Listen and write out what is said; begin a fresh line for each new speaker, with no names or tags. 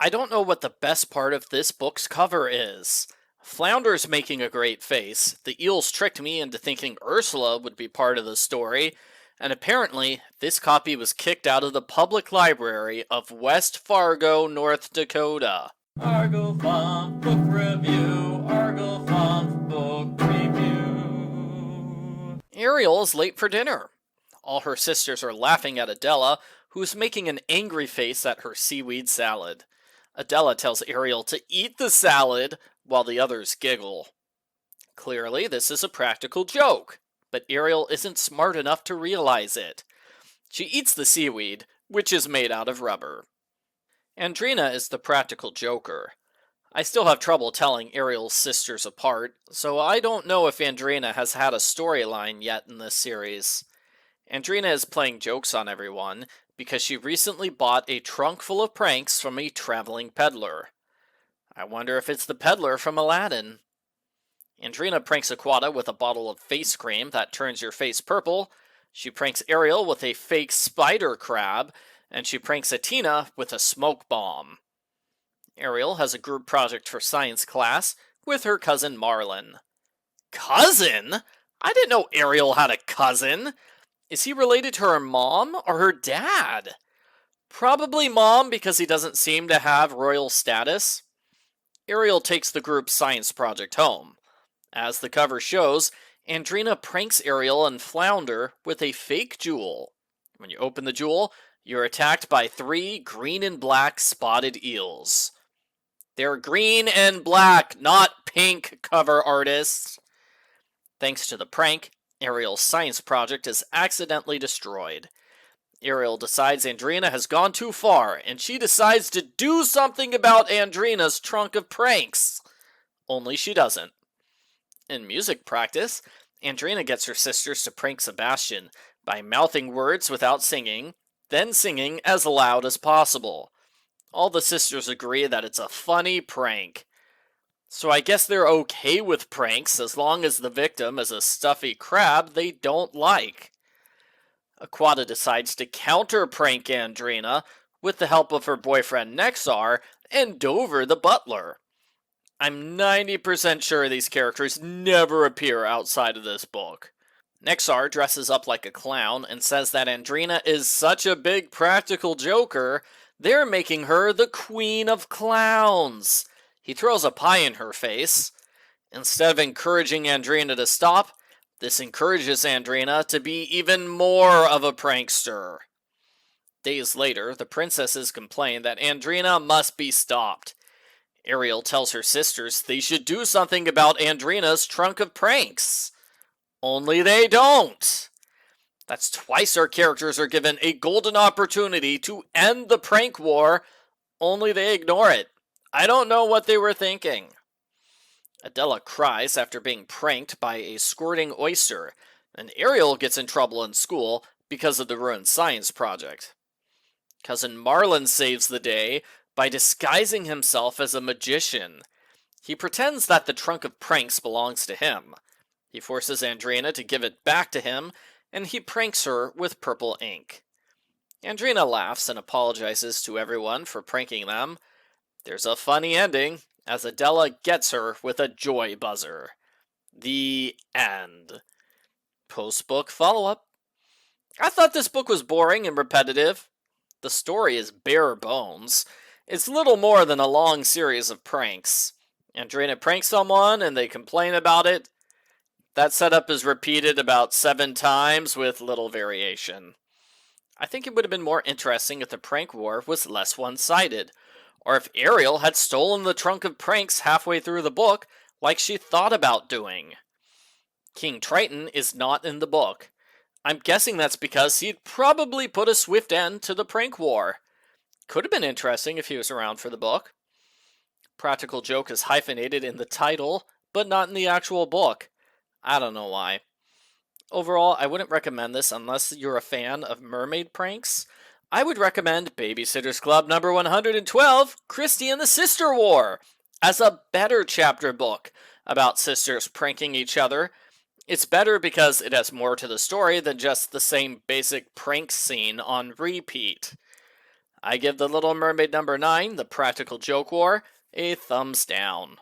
I don't know what the best part of this book's cover is. Flounder's making a great face. The eels tricked me into thinking Ursula would be part of the story, and apparently this copy was kicked out of the public library of West Fargo, North Dakota.
Argo Font Book Review, Argo Font Book Review.
Ariel is late for dinner. All her sisters are laughing at Adela, who's making an angry face at her seaweed salad. Adela tells Ariel to eat the salad, while the others giggle. Clearly, this is a practical joke, but Ariel isn't smart enough to realize it. She eats the seaweed, which is made out of rubber. Andrina is the practical joker. I still have trouble telling Ariel's sisters apart, so I don't know if Andrina has had a storyline yet in this series. Andrina is playing jokes on everyone because she recently bought a trunk full of pranks from a traveling peddler. I wonder if it's the peddler from Aladdin. Andrina pranks Aquata with a bottle of face cream that turns your face purple. She pranks Ariel with a fake spider crab, and she pranks Atina with a smoke bomb. Ariel has a group project for science class with her cousin Marlon. Cousin? I didn't know Ariel had a cousin. Is he related to her mom or her dad? Probably mom because he doesn't seem to have royal status. Ariel takes the group's science project home. As the cover shows, Andrina pranks Ariel and Flounder with a fake jewel. When you open the jewel, you're attacked by 3 green and black spotted eels. They're green and black, not pink, cover artists. Thanks to the prank, Ariel's science project is accidentally destroyed. Ariel decides Andrina has gone too far, and she decides to do something about Andrina's trunk of pranks. Only she doesn't. In music practice, Andrina gets her sisters to prank Sebastian by mouthing words without singing, then singing as loud as possible. All the sisters agree that it's a funny prank. So I guess they're okay with pranks as long as the victim is a stuffy crab they don't like. Aquata decides to counter-prank Andrina with the help of her boyfriend Nexar and Dover the butler. I'm 90% sure these characters never appear outside of this book. Nexar dresses up like a clown and says that Andrina is such a big practical joker, they're making her the queen of clowns. He throws a pie in her face. Instead of encouraging Andrina to stop, this encourages Andrina to be even more of a prankster. Days later, the princesses complain that Andrina must be stopped. Ariel tells her sisters they should do something about Andrina's trunk of pranks. Only they don't. That's twice our characters are given a golden opportunity to end the prank war, only they ignore it. I don't know what they were thinking. Adela cries after being pranked by a squirting oyster, and Ariel gets in trouble in school because of the ruined science project. Cousin Marlon saves the day by disguising himself as a magician. He pretends that the trunk of pranks belongs to him. He forces Andrina to give it back to him, and he pranks her with purple ink. Andrina laughs and apologizes to everyone for pranking them. There's a funny ending, as Adela gets her with a joy buzzer. The end. Post-book follow-up. I thought this book was boring and repetitive. The story is bare bones. It's little more than a long series of pranks. Andrina pranks someone and they complain about it. That setup is repeated about 7 times with little variation. I think it would have been more interesting if the prank war was less one-sided, or if Ariel had stolen the trunk of pranks halfway through the book like she thought about doing. King Triton is not in the book. I'm guessing that's because he'd probably put a swift end to the prank war. Could have been interesting if he was around for the book. Practical joke is hyphenated in the title, but not in the actual book. I don't know why. Overall, I wouldn't recommend this unless you're a fan of mermaid pranks. I would recommend Babysitter's Club number 112, Christy and the Sister War, as a better chapter book about sisters pranking each other. It's better because it has more to the story than just the same basic prank scene on repeat. I give The Little Mermaid number 9, The Practical Joke War, a thumbs down.